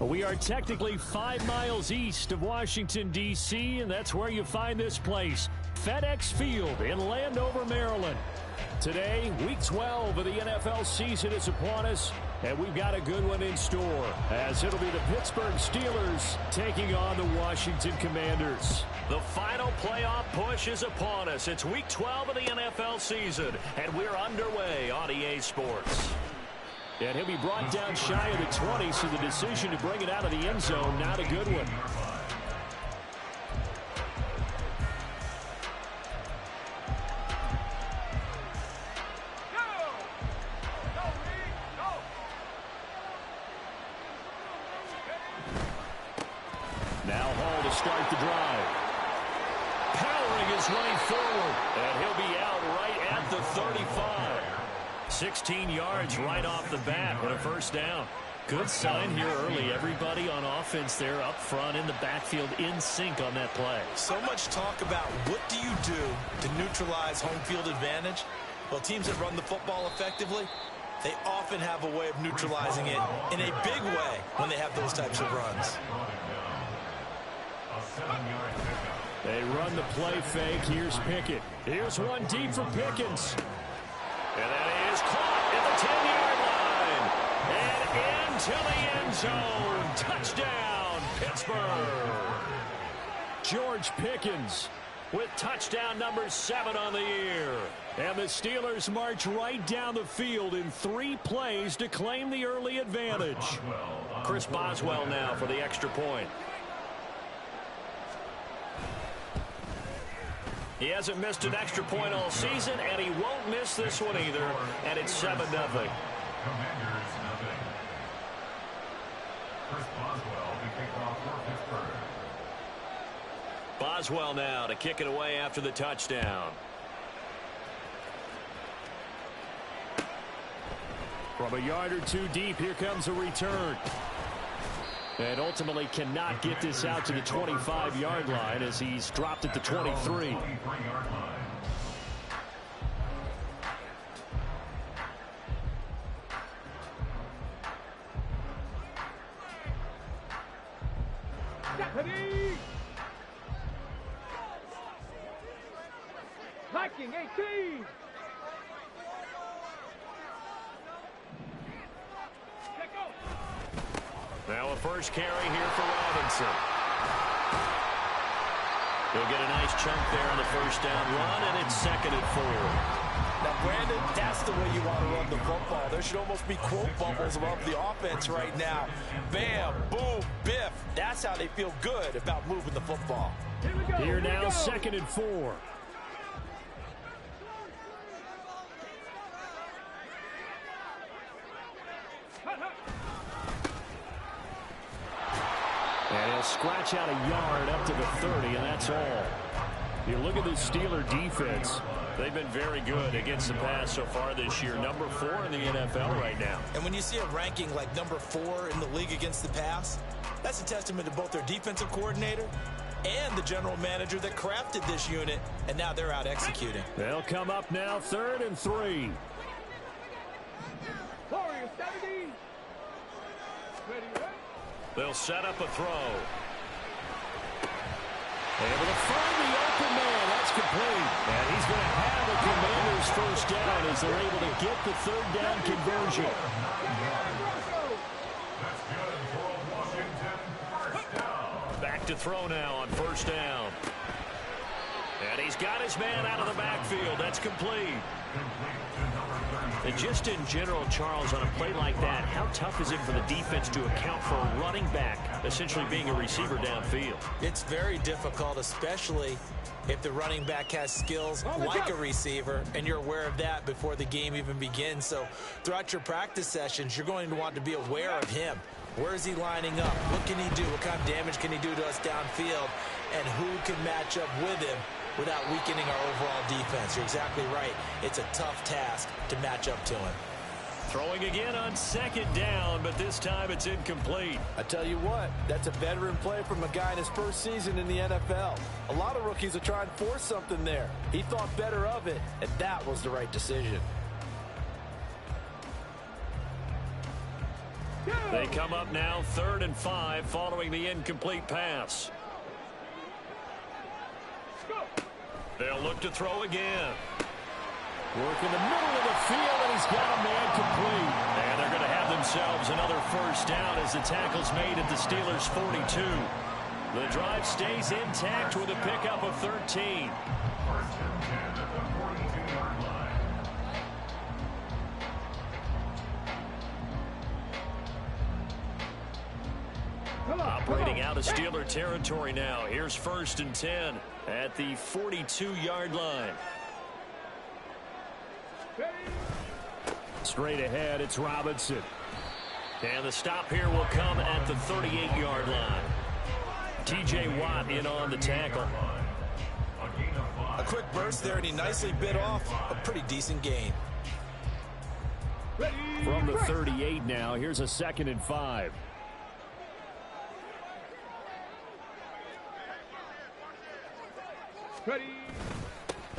We are technically 5 miles east of Washington, D.C., and that's where you find this place, FedEx Field in Landover, Maryland. Today, Week 12 of the NFL season is upon us, and we've got a good one in store, as it'll be the Pittsburgh Steelers taking on the Washington Commanders. The final playoff push is upon us. It's Week 12 of the NFL season, and we're underway on EA Sports. And he'll be brought down shy of the 20, so the decision to bring it out of the end zone, not a good one. Now Hall to start the drive. Powering his way forward, and he'll be out right at the 35. 16 yards right off the bat and a first down. Good sign here early. Everybody on offense there up front in the backfield in sync on that play. So much talk about what do you do to neutralize home field advantage? Well, teams that run the football effectively, they often have a way of neutralizing it in a big way when they have those types of runs. They run the play fake. Here's Pickett. Here's one deep for Pickens. And that is caught at the 10-yard line. And into the end zone. Touchdown, Pittsburgh. George Pickens with touchdown number 7 on the year. And the Steelers march right down the field in 3 plays to claim the early advantage. Chris Boswell now for the extra point. He hasn't missed an extra point all season, and he won't miss this one either. And it's 7-0. Boswell now to kick it away after the touchdown. From a yard or 2 deep, here comes a return. And ultimately cannot get this out to the 25-yard line as he's dropped at the 23. Deputy! Viking 18! Now a first carry here for Robinson. He'll get a nice chunk there on the first down run, and it's 2nd and 4. Now, Brandon, that's the way you want to run the football. There should almost be quote bubbles above the offense right now. Bam, boom, biff. That's how they feel good about moving the football. Here now, 2nd and 4. And he'll scratch out a yard up to the 30, and that's all. You look at the Steeler defense. They've been very good against the pass so far this year. Number 4 in the NFL right now. And when you see a ranking like number 4 in the league against the pass, that's a testament to both their defensive coordinator and the general manager that crafted this unit, and now they're out executing. They'll come up now, 3rd and 3. Warriors 70. They'll set up a throw. Able to find the open man. That's complete. And he's going to have the Commanders' first down as they're able to get the 3rd down conversion. Back to throw now on first down. And he's got his man out of the backfield. That's complete. And just in general, Charles, on a play like that, how tough is it for the defense to account for a running back essentially being a receiver downfield? It's very difficult, especially if the running back has skills like a receiver, and you're aware of that before the game even begins. So throughout your practice sessions, you're going to want to be aware of him. Where is he lining up? What can he do? What kind of damage can he do to us downfield? And who can match up with him without weakening our overall defense? You're exactly right. It's a tough task to match up to him. Throwing again on 2nd down, but this time it's incomplete. I tell you what, that's a veteran play from a guy in his first season in the NFL. A lot of rookies are trying to force something there. He thought better of it, and that was the right decision. They come up now 3rd and 5 following the incomplete pass. They'll look to throw again. Work in the middle of the field, and he's got a man complete. And they're going to have themselves another first down as the tackle's made at the Steelers' 42. The drive stays intact with a pickup of 13. Operating out of Steeler territory now. Here's 1st and 10 at the 42-yard line. Straight ahead, it's Robinson. And the stop here will come at the 38-yard line. T.J. Watt in on the tackle. A quick burst there, and he nicely bit off a pretty decent gain. From the 38 now, here's a 2nd and 5.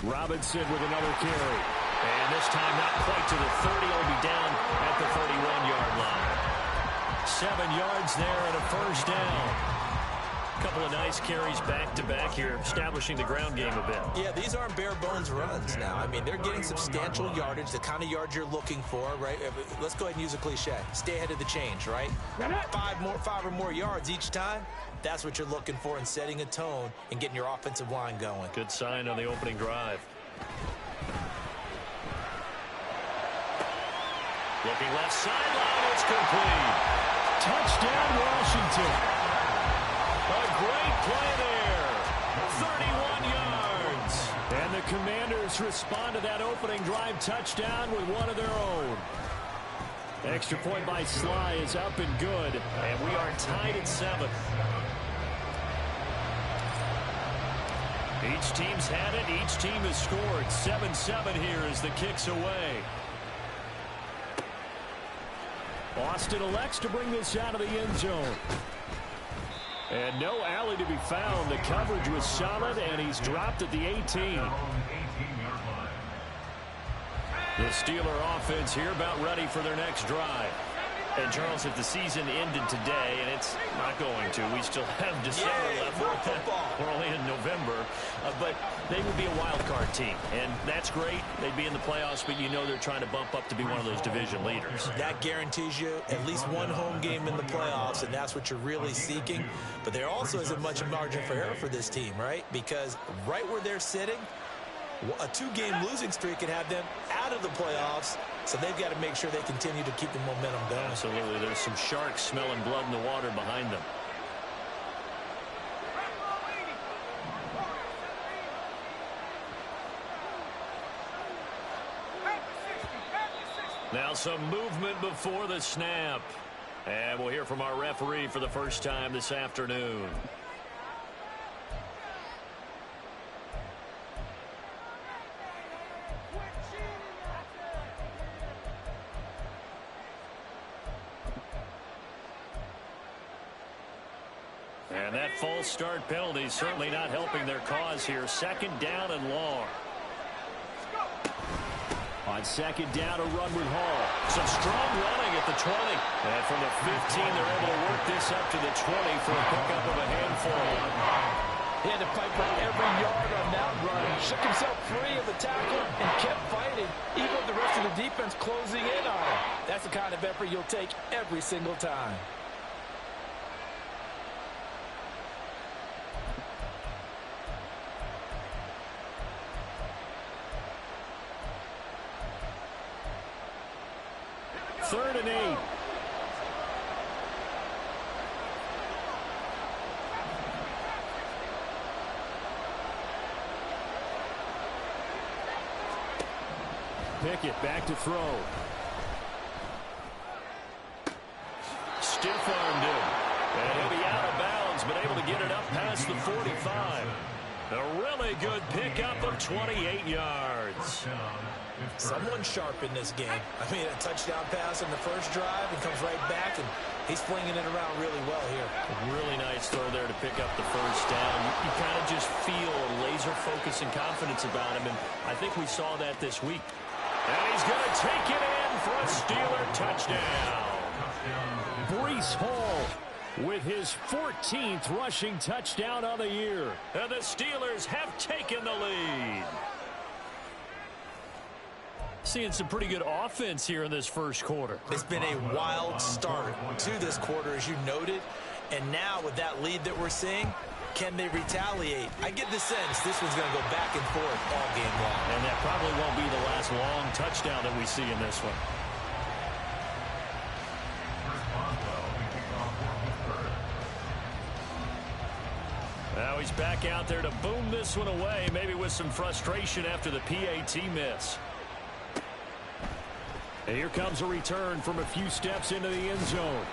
Robinson with another carry. And this time not quite to the 30. He'll be down at the 31-yard line. 7 yards there and a first down. A couple of nice carries back-to-back here, establishing the ground game a bit. Yeah, these aren't bare-bones runs now. I mean, they're getting substantial yardage, the kind of yards you're looking for, right? Let's go ahead and use a cliche. Stay ahead of the change, right? 5 or more yards each time. That's what you're looking for in setting a tone and getting your offensive line going. Good sign on the opening drive. Looking left sideline, it's complete. Touchdown, Washington. A great play there. 31 yards. And the Commanders respond to that opening drive touchdown with one of their own. Extra point by Sly is up and good. And we are tied at 7. Each team's had it. Each team has scored. 7-7 here as the kick's away. Austin elects to bring this out of the end zone. And no alley to be found. The coverage was solid, and he's dropped at the 18. The Steeler offense here about ready for their next drive. And, Charles, if the season ended today, and it's not going to, we still have December left. We're only in November. But they would be a wild card team, and that's great. They'd be in the playoffs, but you know they're trying to bump up to be one of those division leaders. That guarantees you at least one home game in the playoffs, and that's what you're really seeking. But there also isn't much margin for error for this team, right? Because right where they're sitting, a 2-game losing streak could have them out of the playoffs, so they've got to make sure they continue to keep the momentum going. Absolutely. There's some sharks smelling blood in the water behind them. Now some movement before the snap. And we'll hear from our referee for the first time this afternoon. And that false start penalty certainly not helping their cause here. 2nd down and long. On 2nd down, a run with Hall. Some strong running at the 20. And from the 15, they're able to work this up to the 20 for a pickup of a handful. He had to fight for every yard on that run. Shook himself free of the tackle and kept fighting, even with the rest of the defense closing in on him. That's the kind of effort you'll take every single time. Third and 8. Pickett back to throw. Stiff-armed him. And he'll be out of bounds, but able to get it up past the 45. A really good pickup of 28 yards. Someone sharp in this game. I mean, a touchdown pass in the first drive and comes right back, and he's flinging it around really well here. A really nice throw there to pick up the first down. You kind of just feel a laser focus and confidence about him, and I think we saw that this week. And he's going to take it in for a Steeler touchdown. Breece Hall with his 14th rushing touchdown on the year. And the Steelers have taken the lead. Seeing some pretty good offense here in this first quarter. It's been a wild start to this quarter, as you noted. And now with that lead that we're seeing, can they retaliate? I get the sense this one's going to go back and forth all game long. And that probably won't be the last long touchdown that we see in this one. Now he's back out there to boom this one away, maybe with some frustration after the PAT miss. And here comes a return from a few steps into the end zone.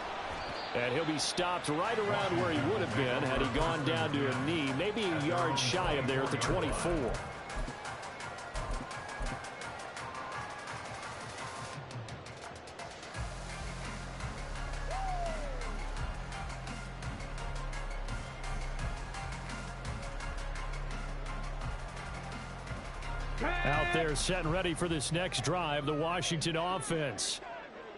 And he'll be stopped right around where he would have been had he gone down to a knee, maybe a yard shy of there at the 24. Out there set and ready for this next drive, the Washington offense.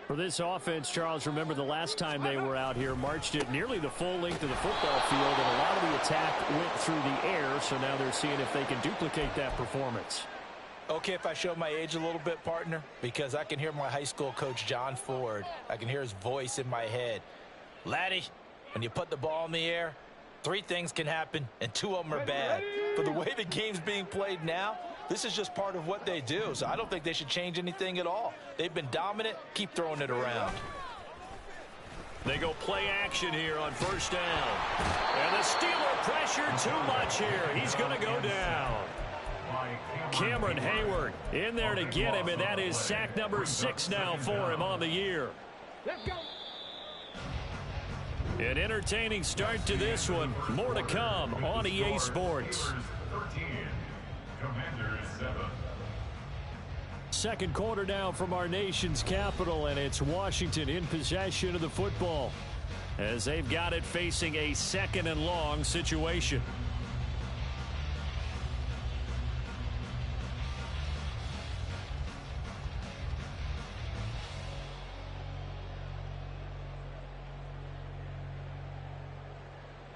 For this offense, Charles, remember the last time they were out here, marched it nearly the full length of the football field, and a lot of the attack went through the air, so now they're seeing if they can duplicate that performance. Okay, if I show my age a little bit, partner, because I can hear my high school coach, John Ford. I can hear his voice in my head. Laddie, when you put the ball in the air, 3 things can happen, and 2 of them are bad. For the way the game's being played now, this is just part of what they do, so I don't think they should change anything at all. They've been dominant. Keep throwing it around. They go play action here on first down. And the Steeler pressure too much here. He's going to go down. Cameron Hayward in there to get him, and that is sack number 6 now for him on the year. Let's go. An entertaining start to this one. More to come on EA Sports. Second quarter now from our nation's capital, and it's Washington in possession of the football as they've got it facing a 2nd and long situation.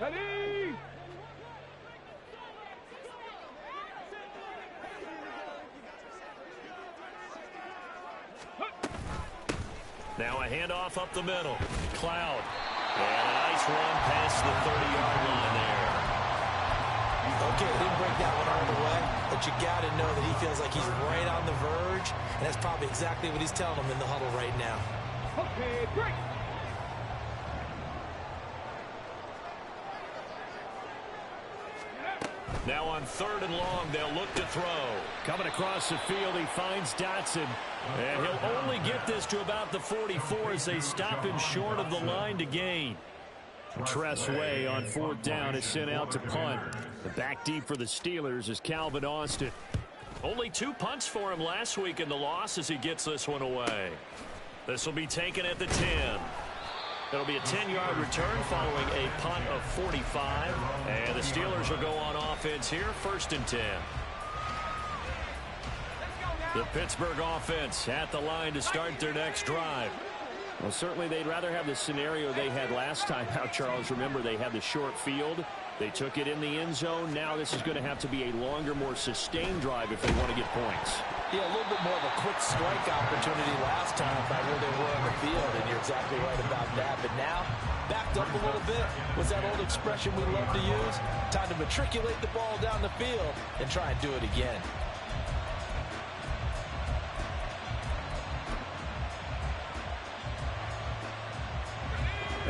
Ready? Now a handoff up the middle. Cloud. And a nice run past the 30-yard line there. Okay, didn't break that one all the way, but you got to know that he feels like he's right on the verge, and that's probably exactly what he's telling them in the huddle right now. Okay, great. Now on 3rd and long, they'll look to throw. Coming across the field, he finds Dotson. And he'll only get this to about the 44 as they stop him short of the line to gain. Tress Way on 4th down is sent out to punt. The back deep for the Steelers is Calvin Austin. Only 2 punts for him last week in the loss as he gets this one away. This will be taken at the 10. It'll be a 10-yard return following a punt of 45. And the Steelers will go on offense here, 1st and 10. The Pittsburgh offense at the line to start their next drive. Well, certainly they'd rather have the scenario they had last time out, Charles. Remember, they had the short field. They took it in the end zone. Now this is going to have to be a longer, more sustained drive if they want to get points. Yeah, a little bit more of a quick strike opportunity last time by where they were on the field, and you're exactly right about that. But now, backed up a little bit. What's that old expression we love to use? Time to matriculate the ball down the field and try and do it again.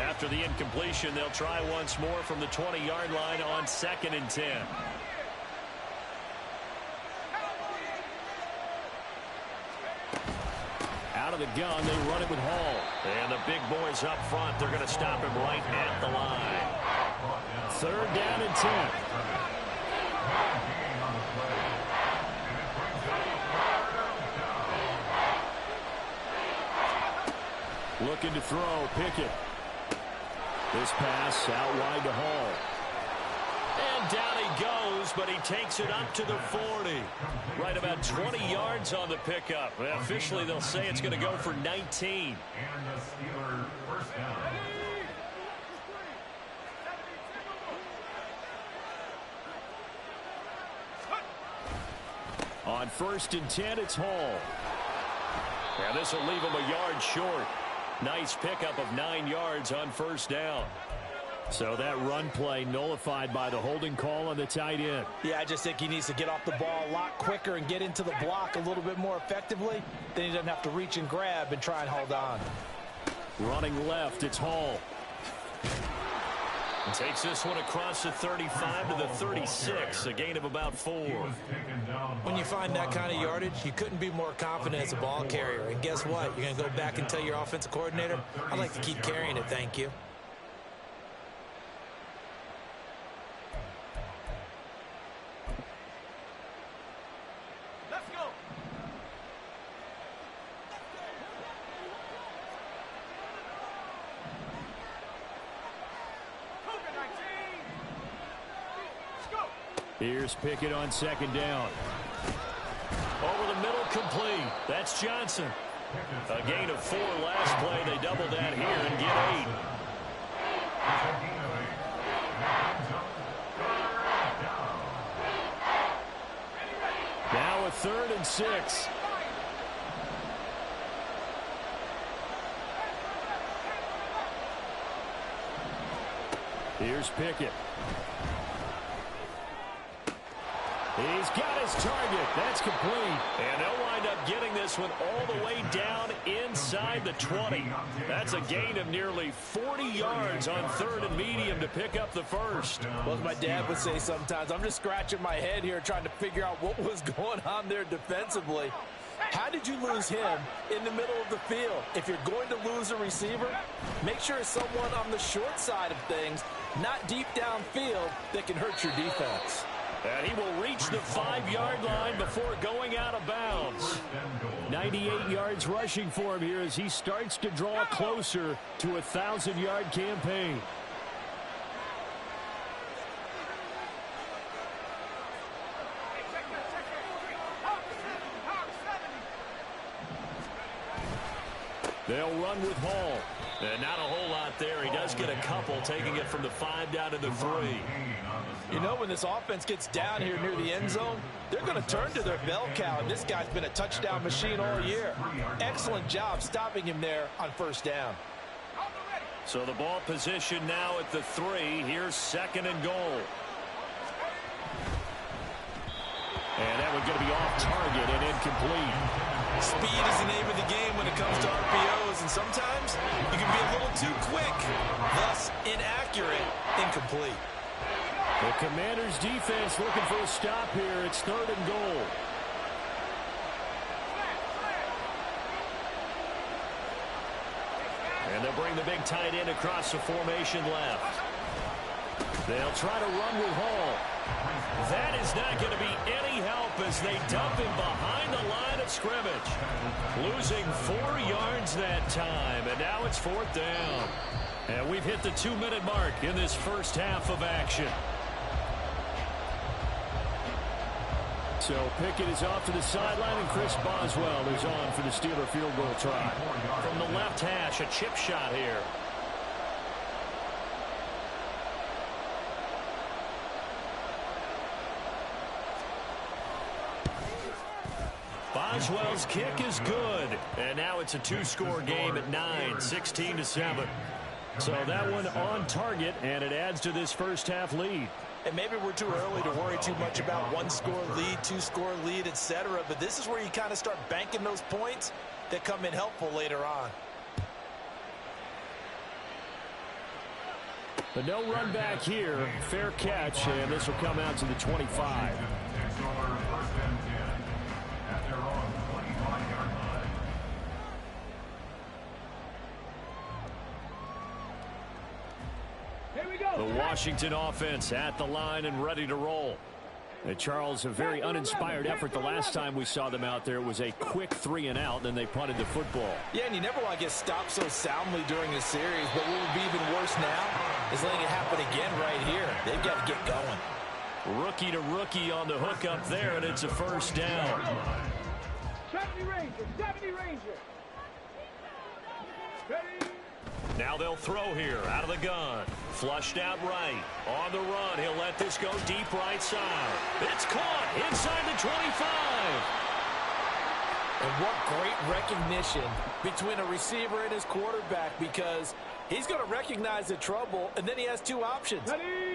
After the incompletion, they'll try once more from the 20-yard line on 2nd and 10. Out of the gun, they run it with Hall. And the big boys up front, they're going to stop him right at the line. 3rd down and 10. Looking to throw, Pickett. This pass out wide to Hall. And down he goes, but he takes it up to the 40. Right about 20 yards on the pickup. Well, officially, they'll say it's going to go for 19. On 1st and 10, it's Hall. And this will leave him a yard short. Nice pickup of 9 yards on 1st down. So that run play nullified by the holding call on the tight end. Yeah, I just think he needs to get off the ball a lot quicker and get into the block a little bit more effectively. Then he doesn't have to reach and grab and try and hold on. Running left, it's Hall. And takes this one across the 35 to the 36, a gain of about 4. When you find that kind of yardage, you couldn't be more confident as a ball carrier. And guess what? You're going to go back and tell your offensive coordinator, I'd like to keep carrying it, thank you. Here's Pickett on 2nd down. Over the middle, complete. That's Johnson. A gain of 4 last play. They double that here and get 8. Now a 3rd and 6. Here's Pickett. He's got his target. That's complete. And they'll wind up getting this one all the way down inside the 20. That's a gain of nearly 40 yards on 3rd and medium to pick up the first. Well, as my dad would say sometimes, I'm just scratching my head here trying to figure out what was going on there defensively. How did you lose him in the middle of the field? If you're going to lose a receiver, make sure it's someone on the short side of things, not deep downfield, that can hurt your defense. And he will reach the 5-yard line before going out of bounds. 98 yards rushing for him here as he starts to draw closer to a 1,000-yard campaign. They'll run with Hall. And not a whole lot there. He does get a couple, taking it from the 5 down to the 3. You know, when this offense gets down here near the end zone, they're going to turn to their bell cow, and this guy's been a touchdown machine all year. Excellent job stopping him there on 1st down. So the ball position now at the 3. Here's 2nd and goal. And that one's going to be off target and incomplete. Speed is the name of the game when it comes to RPOs, and sometimes you can be a little too quick, thus inaccurate, incomplete. The Commanders' defense looking for a stop here. It's 3rd and goal. And they'll bring the big tight end across the formation left. They'll try to run with Hall. That is not going to be any help as they dump him behind the line of scrimmage. Losing 4 yards that time, and now it's 4th down. And we've hit the 2-minute mark in this first half of action. So Pickett is off to the sideline, and Chris Boswell is on for the Steeler field goal try. From the left hash, a chip shot here. Boswell's kick is good. And now it's a 2-score game at 9, 16-7. So that one on target, and it adds to this first half lead. And maybe we're too early to worry too much about 1-score lead, 2-score lead, etc. But this is where you kind of start banking those points that come in helpful later on. But no run back here. Fair catch, and this will come out to the 25. The Washington offense at the line and ready to roll. And Charles, a very uninspired effort the last time we saw them out there. It was a quick 3-and-out, and then they punted the football. Yeah, and you never want to get stopped so soundly during a series, but what would be even worse now is letting it happen again right here. They've got to get going. Rookie to rookie on the hookup there, and it's a 1st down. 70 Ranger, 70 Ranger. Ready? Now they'll throw here out of the gun. Flushed out right. On the run, he'll let this go deep right side. It's caught inside the 25. And what great recognition between a receiver and his quarterback, because he's going to recognize the trouble, and then he has two options.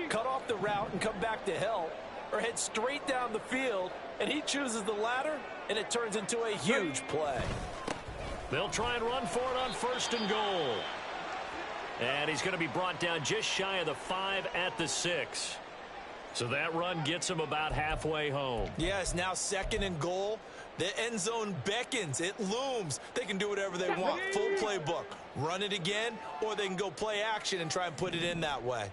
Cut off the route and come back to help, or head straight down the field, and he chooses the latter, and it turns into a huge play. They'll try and run for it on 1st and goal. And he's going to be brought down just shy of the 5 at the 6. So that run gets him about halfway home. Yes, now 2nd and goal. The end zone beckons. It looms. They can do whatever they want. Full playbook. Run it again, or they can go play action and try and put it in that way.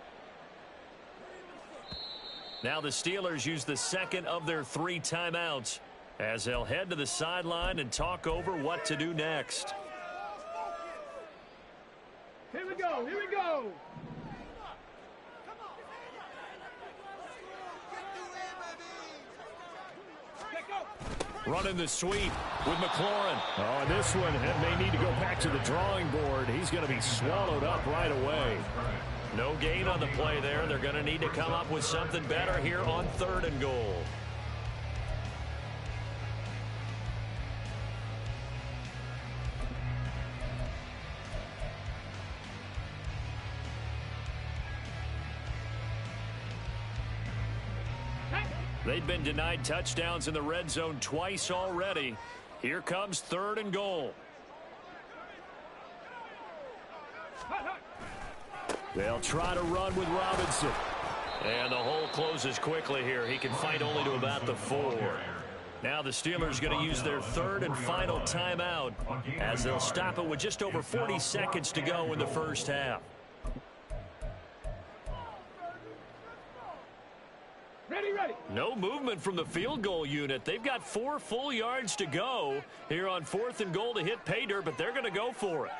Now the Steelers use the 2nd of their 3 timeouts as they'll head to the sideline and talk over what to do next. Here we go. Here we go. Running the sweep with McLaurin. Oh, and this one may need to go back to the drawing board. He's going to be swallowed up right away. No gain on the play there. They're going to need to come up with something better here on 3rd and goal. They've been denied touchdowns in the red zone twice already. Here comes 3rd and goal. They'll try to run with Robinson. And the hole closes quickly here. He can fight only to about the 4. Now the Steelers going to use their 3rd and final timeout as they'll stop it with just over 40 seconds to go in the first half. Ready. No movement from the field goal unit. They've got 4 full yards to go here on 4th and goal to hit pay dirt, but they're going to go for it.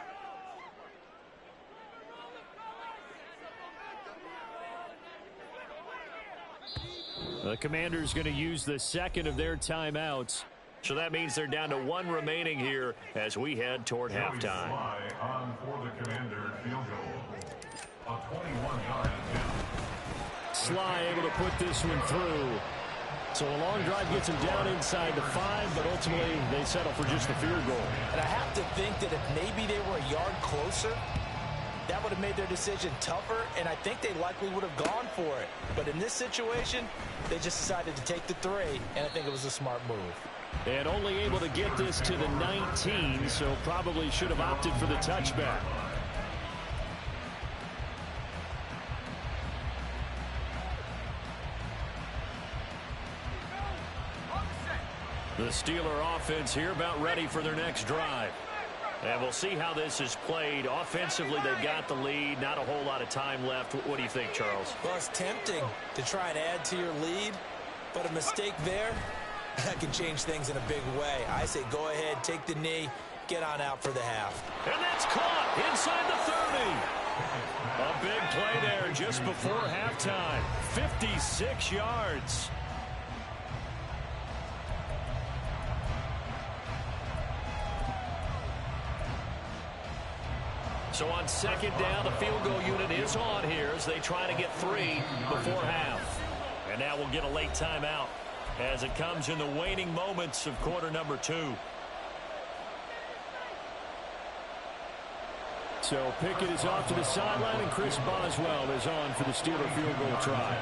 The Commanders going to use the 2nd of their timeouts. So that means they're down to 1 remaining here as we head toward halftime. On for the Commanders field goal. A 21-yard attempt. Sly able to put this one through. So a long drive gets him down inside the 5, but ultimately they settle for just the field goal. And I have to think that if maybe they were a yard closer, that would have made their decision tougher, and I think they likely would have gone for it. But in this situation, they just decided to take the 3, and I think it was a smart move. And only able to get this to the 19, so probably should have opted for the touchback. The Steeler offense here about ready for their next drive. And we'll see how this is played. Offensively, they've got the lead. Not a whole lot of time left. What do you think, Charles? Well, it's tempting to try and add to your lead, but a mistake there, that can change things in a big way. I say go ahead, take the knee, get on out for the half. And that's caught inside the 30. A big play there just before halftime. 56 yards. So on 2nd down, the field goal unit is on here as they try to get 3 before half. And now we'll get a late timeout as it comes in the waning moments of quarter number 2. So Pickett is off to the sideline, and Chris Boswell is on for the Steeler field goal try.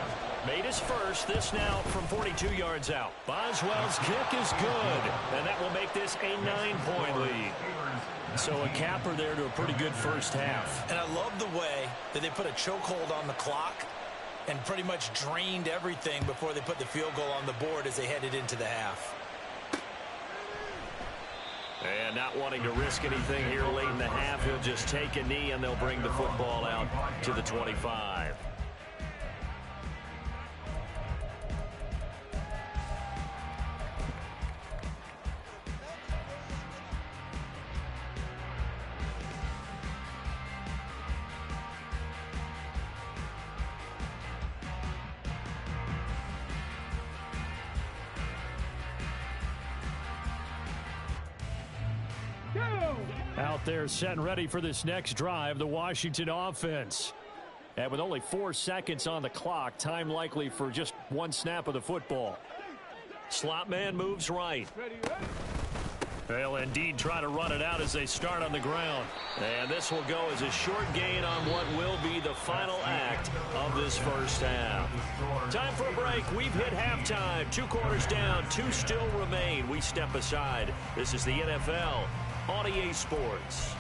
Made his first, this now from 42 yards out. Boswell's kick is good, and that will make this a 9-point lead. So a capper there to a pretty good first half. And I love the way that they put a chokehold on the clock and pretty much drained everything before they put the field goal on the board as they headed into the half. And not wanting to risk anything here late in the half, he'll just take a knee and they'll bring the football out to the 25. Out there set and ready for this next drive, the Washington offense. And with only 4 seconds on the clock, time likely for just one snap of the football. Slot man moves right. They'll indeed try to run it out as they start on the ground. And this will go as a short gain on what will be the final act of this first half. Time for a break. We've hit halftime. 2 quarters down, 2 still remain. We step aside. This is the NFL on EA Sports.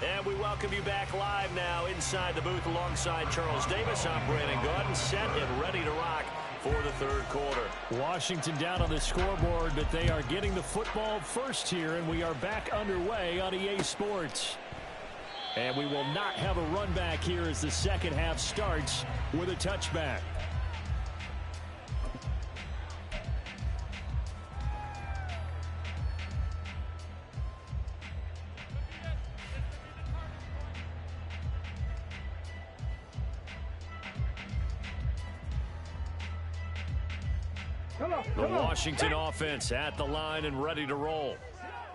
And we welcome you back live now inside the booth alongside Charles Davis. I'm Brandon Gordon, set and ready to rock for the third quarter. Washington down on the scoreboard, but they are getting the football first here, and we are back underway on EA Sports. And we will not have a run back here as the second half starts with a touchback. The Washington offense at the line and ready to roll.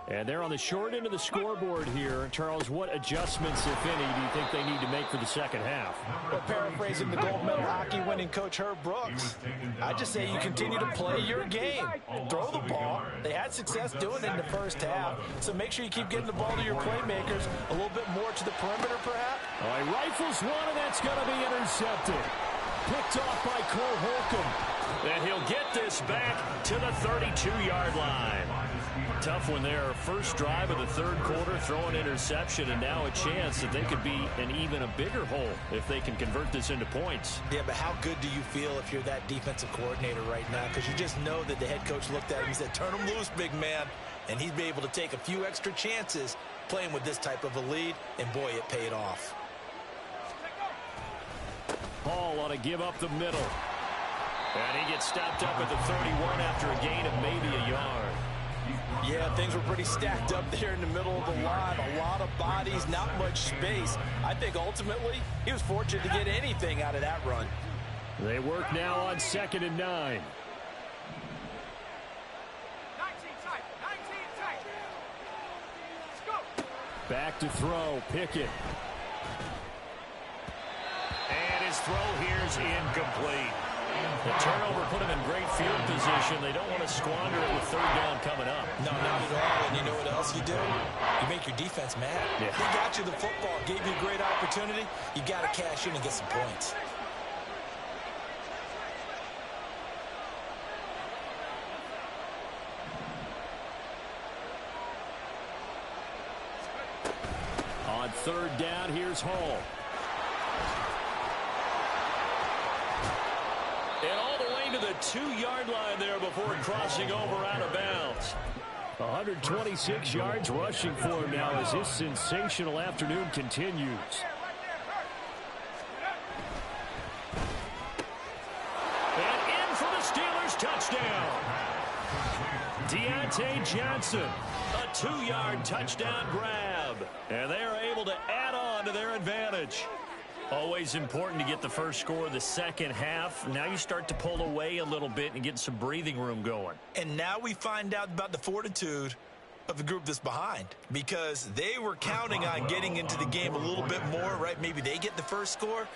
And they're on the short end of the scoreboard here. Charles, what adjustments, if any, do you think they need to make for the second half? Well, paraphrasing the gold medal hockey winning coach Herb Brooks, I just say you continue to play your game. Throw the ball. They had success doing it in the first half, so make sure you keep getting the ball to your playmakers a little bit more to the perimeter, perhaps. All right, rifles one, and that's going to be intercepted. Picked off by Cole Holcomb. And he'll get this back to the 32-yard line. Tough one there. First drive of the third quarter, throw an interception, and now a chance that they could be in even a bigger hole if they can convert this into points. Yeah, but how good do you feel if you're that defensive coordinator right now? Because you just know that the head coach looked at him and said, turn him loose, big man. And he'd be able to take a few extra chances playing with this type of a lead, and boy, it paid off. Hall ought to give up the middle. And he gets stopped up at the 31 after a gain of maybe a yard. Yeah, things were pretty stacked up there in the middle of the line. A lot of bodies, not much space. I think ultimately he was fortunate to get anything out of that run. They work now on 2nd and 9. 19 tight. Let's go. Back to throw. Pickett. And his throw here's incomplete. The turnover put him in great field position. They don't want to squander it with third down coming up. No, not at all. And you know what else you do? You make your defense mad. Yeah. He got you the football, gave you a great opportunity. You got to cash in and get some points. On third down, here's Hall. And all the way to the 2-yard line there before crossing over out of bounds. 126 yards rushing for him now as his sensational afternoon continues. And in for the Steelers touchdown. Deontay Johnson, a 2-yard touchdown grab. And they are able to add on to their advantage. Always important to get the first score of the second half. Now you start to pull away a little bit and get some breathing room going. And now we find out about the fortitude of the group that's behind, because they were counting on getting into the game a little bit more, right? Maybe they get the first score.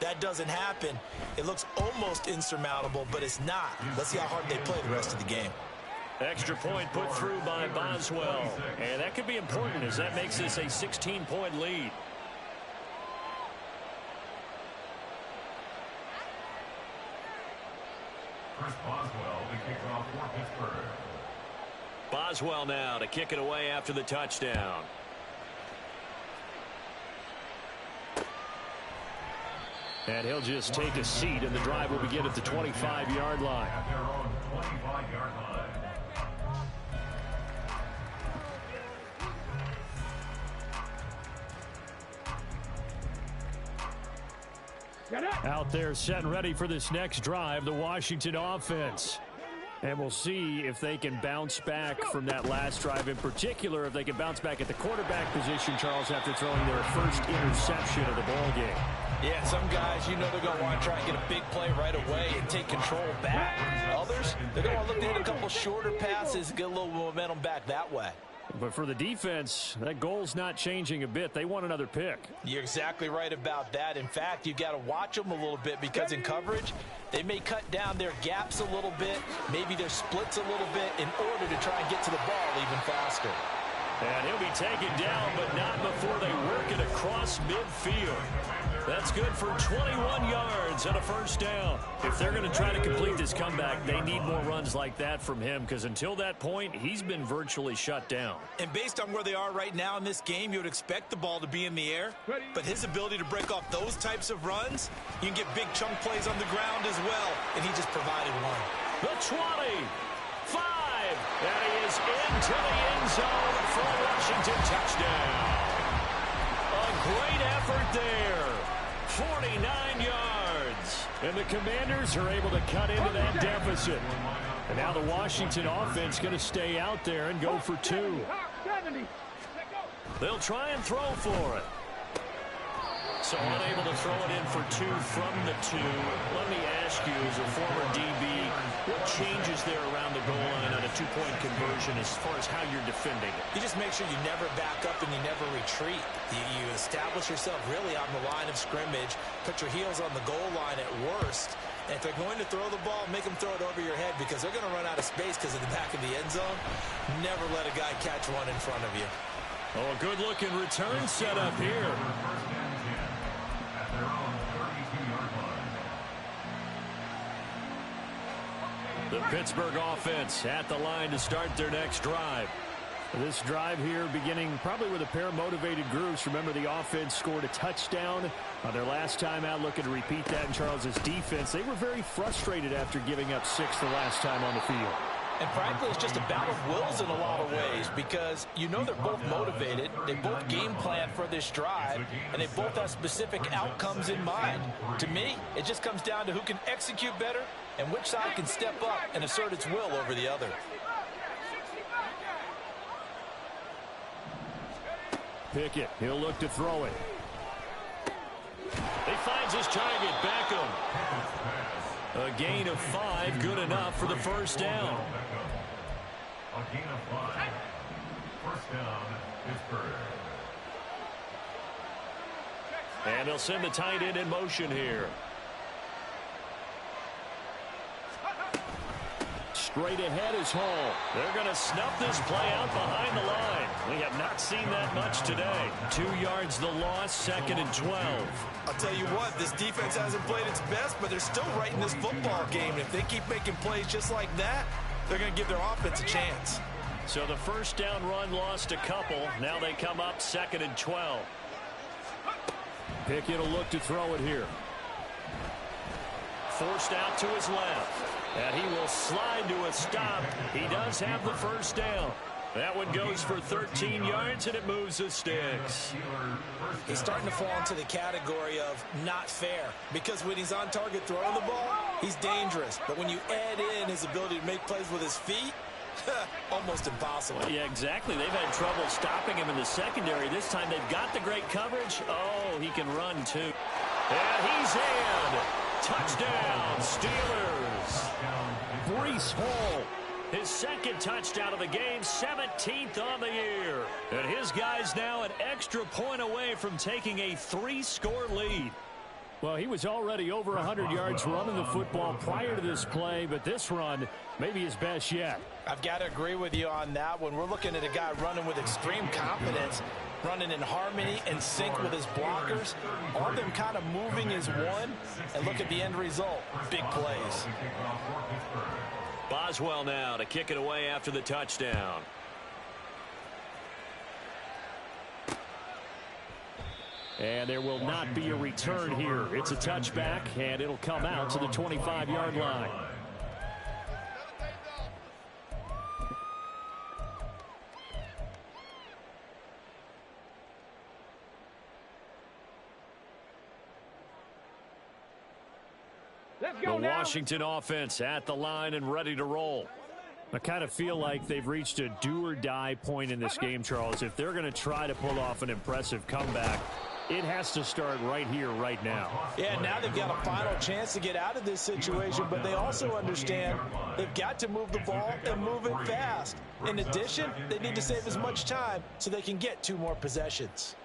That doesn't happen. It looks almost insurmountable, but it's not. Let's see how hard they play the rest of the game. Extra point put through by Boswell. And that could be important as that makes this a 16-point lead. Chris Boswell, the kickoff for Pittsburgh. Boswell now to kick it away after the touchdown. And he'll just take a seat, and the drive will begin at the 25-yard line. At their own 25-yard line. Out there set and ready for this next drive, the Washington offense. And we'll see if they can bounce back from that last drive, in particular if they can bounce back at the quarterback position, Charles, after throwing their first interception of the ball game. Yeah, some guys, you know they're going to want to try and get a big play right away and take control back. Others, they're going to look to hit a couple shorter passes, get a little momentum back that way. But for the defense, that goal's not changing a bit. They want another pick. You're exactly right about that. In fact, you've got to watch them a little bit because in coverage, they may cut down their gaps a little bit, maybe their splits a little bit in order to try and get to the ball even faster. And he'll be taken down, but not before they work it across midfield. That's good for 21 yards and a first down. If they're going to try to complete this comeback, they need more runs like that from him because until that point, he's been virtually shut down. And based on where they are right now in this game, you would expect the ball to be in the air. But his ability to break off those types of runs, you can get big chunk plays on the ground as well. And he just provided one. The 20, 5, and he is into the end zone for a Washington touchdown. A great effort there. 49 yards. And the Commanders are able to cut into that deficit. And now the Washington offense going to stay out there and go for 2. They'll try and throw for it. So unable to throw it in for 2 from the 2. Let me ask you, as a former DB, what changes there around the goal line on a 2-point conversion as far as how you're defending it? You just make sure you never back up and you never retreat. You establish yourself really on the line of scrimmage, put your heels on the goal line at worst. And if they're going to throw the ball, make them throw it over your head because they're going to run out of space because of the back of the end zone. Never let a guy catch one in front of you. Oh, a good-looking return set up here. The Pittsburgh offense at the line to start their next drive. This drive here beginning probably with a pair of motivated groups. Remember, the offense scored a touchdown on their last time out. Looking to repeat that in Charles's defense. They were very frustrated after giving up 6 the last time on the field. And frankly, it's just a battle of wills in a lot of ways because you know they're both motivated. They both game plan for this drive, and they both have specific outcomes in mind. To me, it just comes down to who can execute better and which side can step up and assert its will over the other. Pickett, he'll look to throw it. He finds his target, Beckham. A gain of 5, good enough for the first down. A gain of 5. First down, Pittsburgh. And they'll send the tight end in motion here. Straight ahead is Hall. They're going to snuff this play out behind the line. We have not seen that much today. 2 yards the loss, 2nd and 12. I'll tell you what, this defense hasn't played its best, but they're still right in this football game. And if they keep making plays just like that, they're going to give their offense a chance. So the first down run lost a couple. Now they come up 2nd and 12. Pickett will look to throw it here. Forced out to his left. And he will slide to a stop. He does have the first down. That one goes for 13 yards, and it moves the sticks. He's starting to fall into the category of not fair because when he's on target throwing the ball, he's dangerous. But when you add in his ability to make plays with his feet, almost impossible. Yeah, exactly. They've had trouble stopping him in the secondary. This time they've got the great coverage. Oh, he can run, too. And he's in. Touchdown, Steelers. Breece Hall. His second touchdown of the game, 17th on the year. And his guys now an extra point away from taking a 3-score lead. Well, he was already over 100 yards running the football prior to this play, but this run may be his best yet. I've got to agree with you on that one. We're looking at a guy running with extreme confidence, running in harmony and sync with his blockers. All of them kind of moving as one, and look at the end result. Big plays. Boswell now to kick it away after the touchdown. And there will not be a return here. It's a touchback, and it'll come out to the 25-yard line. The Washington offense at the line and ready to roll. I kind of feel like they've reached a do-or-die point in this game, Charles. If they're going to try to pull off an impressive comeback, It has to start right here, right now. Yeah, now they've got a final chance to get out of this situation, but they also understand they've got to move the ball and move it fast. In addition, they need to save as much time so they can get 2 more possessions.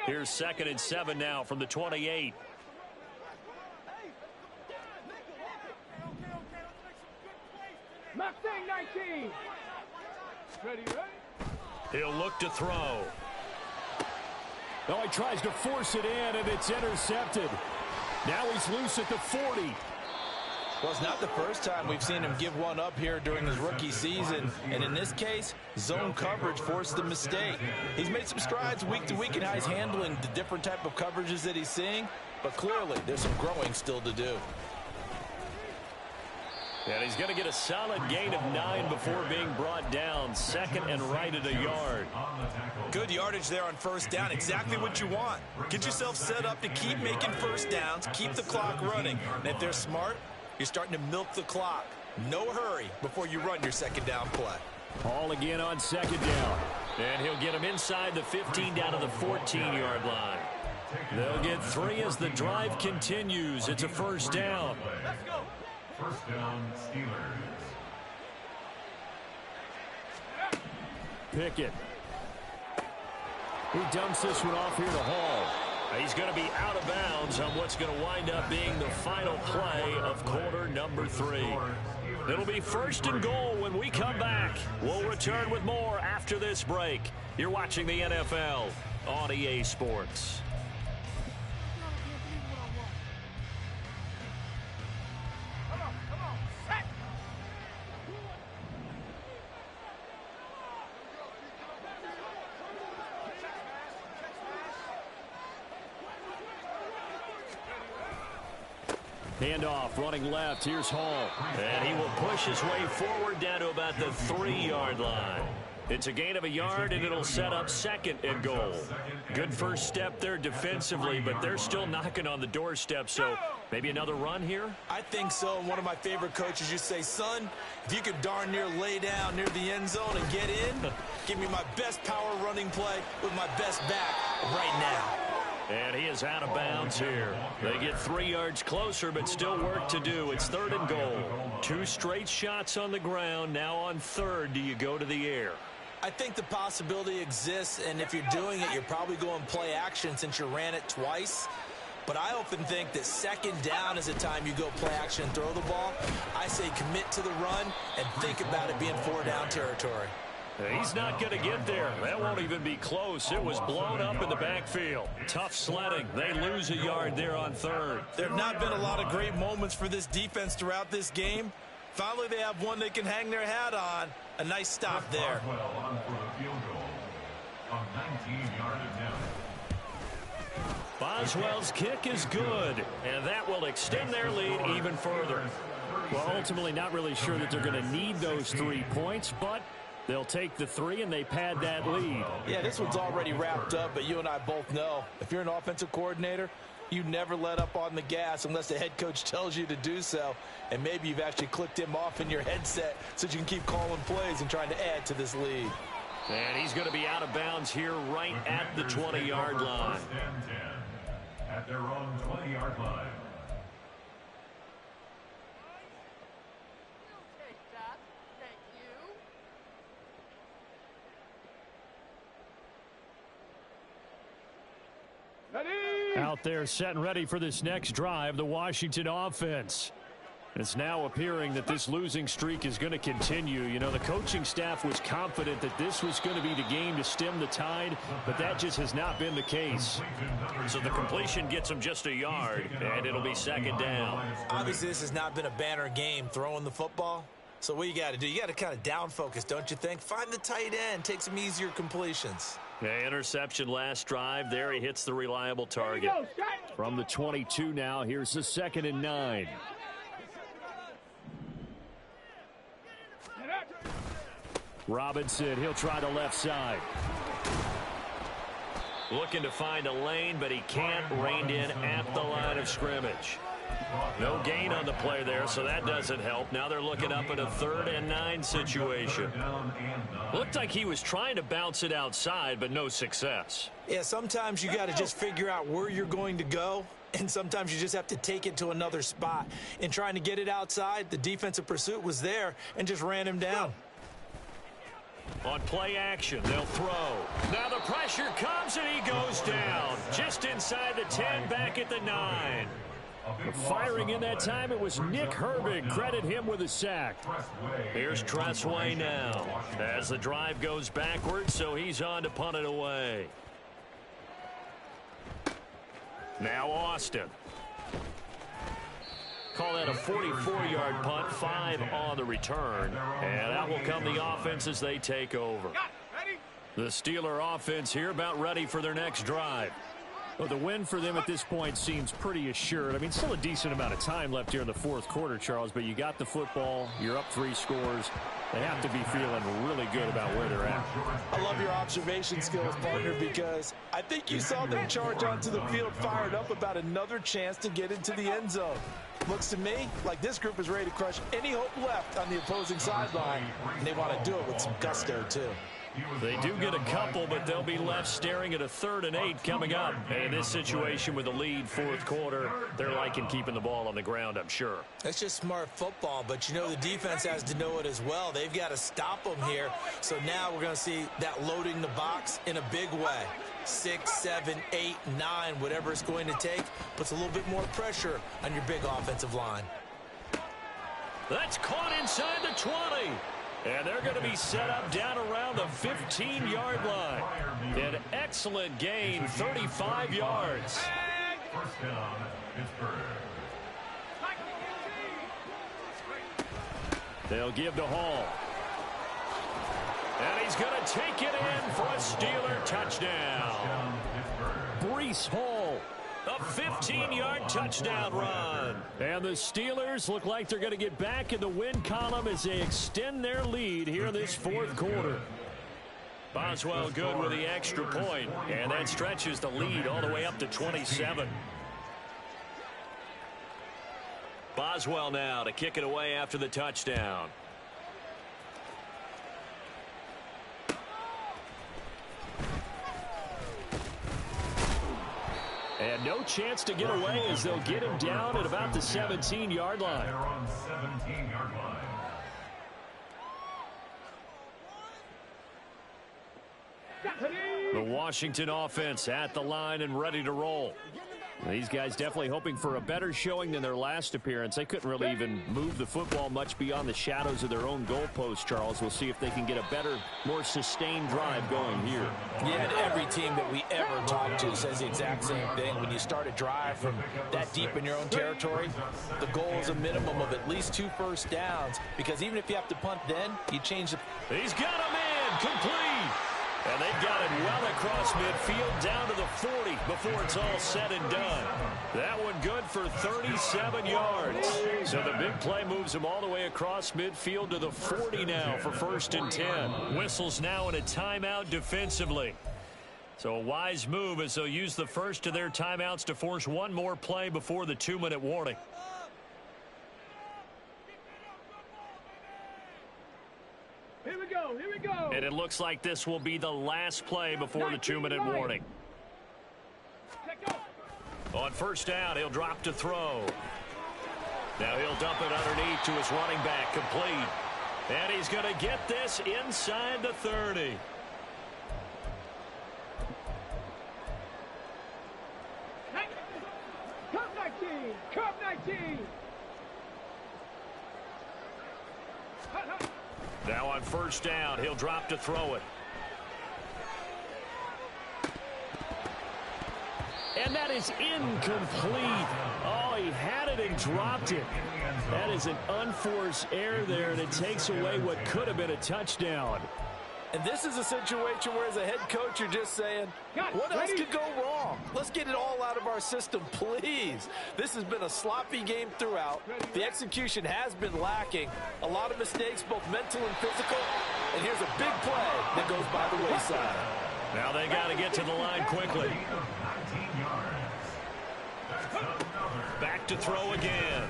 Here's 2nd and 7 now from the 28. Mustang 19. Ready? He'll look to throw. Oh, he tries to force it in, and it's intercepted. Now he's loose at the 40. Well, it's not the first time we've seen him give one up here during his rookie season. And in this case, zone coverage forced the mistake. He's made some strides week to week in how he's handling the different type of coverages that he's seeing. But clearly, there's some growing still to do. And he's going to get a solid gain of 9 before being brought down. 2nd and right at a yard. Good yardage there on 1st down. Exactly what you want. Get yourself set up to keep making 1st downs, keep the clock running. And if they're smart, you're starting to milk the clock. No hurry before you run your 2nd down play. Hall again on 2nd down. And he'll get him inside the 15 down to the 14-yard line. They'll get 3 as the drive continues. It's a 1st down. Let's go. 1st down, Steelers. Pickett. He dumps this one off here to Hall. He's going to be out of bounds on what's going to wind up being the final play of quarter number 3. It'll be 1st and goal when we come back. We'll return with more after this break. You're watching the NFL on EA Sports. Handoff, running left. Here's Hall. And he will push his way forward down to about the 3-yard line. It's a gain of a yard, and it'll set up 2nd and goal. Good first step there defensively, but they're still knocking on the doorstep, so maybe another run here? I think so. And one of my favorite coaches used to say, son, if you could darn near lay down near the end zone and get in, give me my best power running play with my best back right now. And he is out of bounds here. They get 3 yards closer, but still work to do. It's 3rd and goal. 2 straight shots on the ground. Now on 3rd, do you go to the air? I think the possibility exists, and if you're doing it, you're probably going play action since you ran it twice. But I often think that 2nd down is a time you go play action and throw the ball. I say commit to the run and think about it being 4-down territory. He's not going to get there. That won't even be close. It was blown up in the backfield. Tough sledding. They lose a yard there on 3rd. There have not been a lot of great moments for this defense throughout this game. Finally, they have one they can hang their hat on. A nice stop there. Boswell on for the field goal. A 19-yard attempt. Boswell's kick is good, and that will extend their lead even further. Well, ultimately not really sure that they're going to need those 3 points, but they'll take the 3 and they pad that lead. Yeah, this one's already wrapped up, but you and I both know if you're an offensive coordinator, you never let up on the gas unless the head coach tells you to do so. And maybe you've actually clicked him off in your headset so you can keep calling plays and trying to add to this lead. And he's going to be out of bounds here right at the 20-yard line. 1st and 10 at their own 20-yard line. Out there set and ready for this next drive, the Washington offense. It's now appearing that this losing streak is going to continue. You know, the coaching staff was confident that this was going to be the game to stem the tide, but that just has not been the case. So the completion gets him just a yard, and it'll be 2nd down. Obviously, this has not been a banner game throwing the football. So what you got to do, you got to kind of down focus, don't you think? Find the tight end, take some easier completions. Yeah, interception last drive. There he hits the reliable target. From the 22 now, here's the 2nd and 9. Robinson, he'll try the left side. Looking to find a lane, but he can't. Reined in at the line of scrimmage. No gain on the play there, so that doesn't help. Now they're looking up at a 3rd and 9 situation. Looked like he was trying to bounce it outside, but no success. Yeah, sometimes you got to just figure out where you're going to go, and sometimes you just have to take it to another spot. In trying to get it outside, the defensive pursuit was there and just ran him down. On play action, they'll throw. Now the pressure comes, and he goes down. Just inside the 10, back at the 9. Firing in that time, it was Nick Herbig. Credit him with a sack. Here's Tressway now as the drive goes backwards, so he's on to punt it away. Now Austin. Call that a 44-yard punt, 5 on the return. And that will come the offense as they take over. The Steeler offense here about ready for their next drive. Well, the win for them at this point seems pretty assured. I mean, still a decent amount of time left here in the 4th quarter, Charles, but you got the football. You're up 3 scores. They have to be feeling really good about where they're at. I love your observation skills, partner, because I think you saw them charge onto the field fired up about another chance to get into the end zone. Looks to me like this group is ready to crush any hope left on the opposing sideline, and they want to do it with some gusto, too. They do get a couple, but they'll be left staring at a 3rd and 8 coming up. And in this situation with the lead 4th quarter, they're liking keeping the ball on the ground, I'm sure. That's just smart football, but you know the defense has to know it as well. They've got to stop them here. So now we're going to see that loading the box in a big way. 6, 7, 8, 9, whatever it's going to take, puts a little bit more pressure on your big offensive line. That's caught inside the 20. And they're going to be set up down around the 15-yard line. An excellent gain, 35 yards. First down, Pittsburgh. They'll give to Hall. And he's going to take it in for a Steeler touchdown. Breece Hall. A 15-yard touchdown run. And the Steelers look like they're going to get back in the win column as they extend their lead here in this 4th quarter. Boswell good with the extra point, and that stretches the lead all the way up to 27. Boswell now to kick it away after the touchdown. And no chance to get away as they'll get him down at about the 17-yard line. They're on 17-yard line. The Washington offense at the line and ready to roll. These guys definitely hoping for a better showing than their last appearance. They couldn't really even move the football much beyond the shadows of their own goalpost, Charles. We'll see if they can get a better, more sustained drive going here. Yeah, and every team that we ever talk to says the exact same thing. When you start a drive from that deep in your own territory, the goal is a minimum of at least 2 first downs, because even if you have to punt then, you change the... He's got a man complete. And they've got it well across midfield down to the 40 before it's all said and done. That one good for 37 yards. So the big play moves them all the way across midfield to the 40 now for 1st and 10. Whistles now in a timeout defensively. So a wise move as they'll use the first of their timeouts to force one more play before the 2-minute warning. Here we go, here we go. And it looks like this will be the last play before the 2-minute warning. On 1st down, he'll drop to throw. Now he'll dump it underneath to his running back, complete. And he's going to get this inside the 30. Cup 19, Cup 19. Now on 1st down, he'll drop to throw it. And that is incomplete. Oh, he had it and dropped it. That is an unforced error there, and it takes away what could have been a touchdown. And this is a situation where, as a head coach, you're just saying, what else could go wrong? Let's get it all out of our system, please. This has been a sloppy game throughout. The execution has been lacking. A lot of mistakes, both mental and physical. And here's a big play that goes by the wayside. Now they got to get to the line quickly. Back to throw again.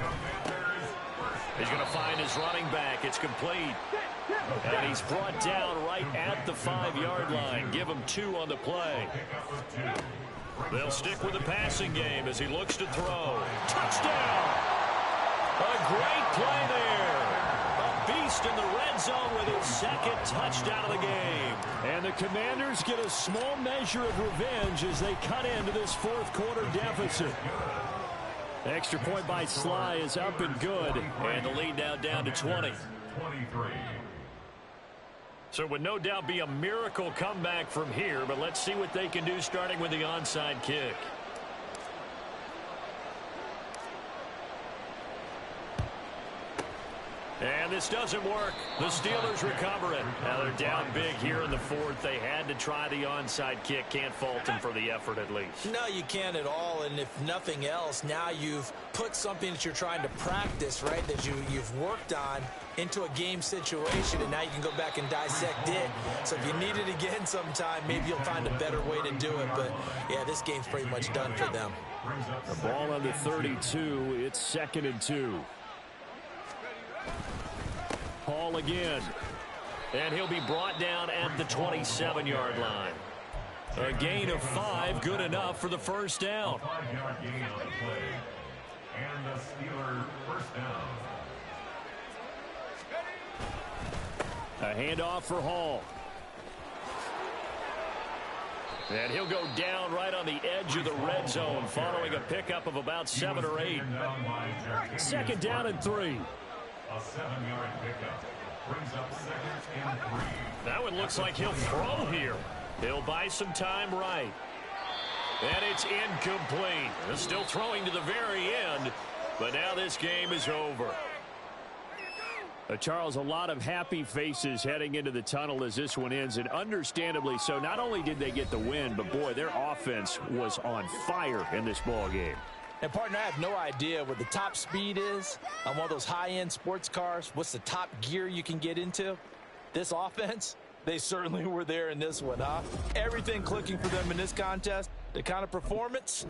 He's going to find his running back. It's complete. And he's brought down right at the 5-yard line. Give him 2 on the play. They'll stick with the passing game as he looks to throw. Touchdown! A great play there. A beast in the red zone with his 2nd touchdown of the game. And the Commanders get a small measure of revenge as they cut into this 4th quarter deficit. Extra point by Sly is up and good. And the lead now down to 20. So it would no doubt be a miracle comeback from here, but let's see what they can do starting with the onside kick. And this doesn't work. The Steelers recover it. Now they're down big here in the 4th. They had to try the onside kick. Can't fault them for the effort at least. No, you can't at all. And if nothing else, now you've put something that you're trying to practice, right, that you've worked on into a game situation, and now you can go back and dissect it. So if you need it again sometime, maybe you'll find a better way to do it. But, yeah, this game's pretty much done for them. The ball on the 32. It's 2nd and 2. Hall again. And he'll be brought down at the 27-yard line. A gain of 5, good enough for the first down. A 5-yard gain on the play. And the Steelers first down. A handoff for Hall. And he'll go down right on the edge of the red zone following a pickup of about 7 or 8. 2nd down and 3. A 7-yard pickup brings up 2nd and 3. That one looks like he'll throw here. He'll buy some time right. And it's incomplete. They're still throwing to the very end, but now this game is over. Charles, a lot of happy faces heading into the tunnel as this one ends, and understandably so. Not only did they get the win, but boy, their offense was on fire in this ball game. And, partner, I have no idea what the top speed is on one of those high-end sports cars. What's the top gear you can get into? This offense, they certainly were there in this one, huh? Everything clicking for them in this contest, the kind of performance,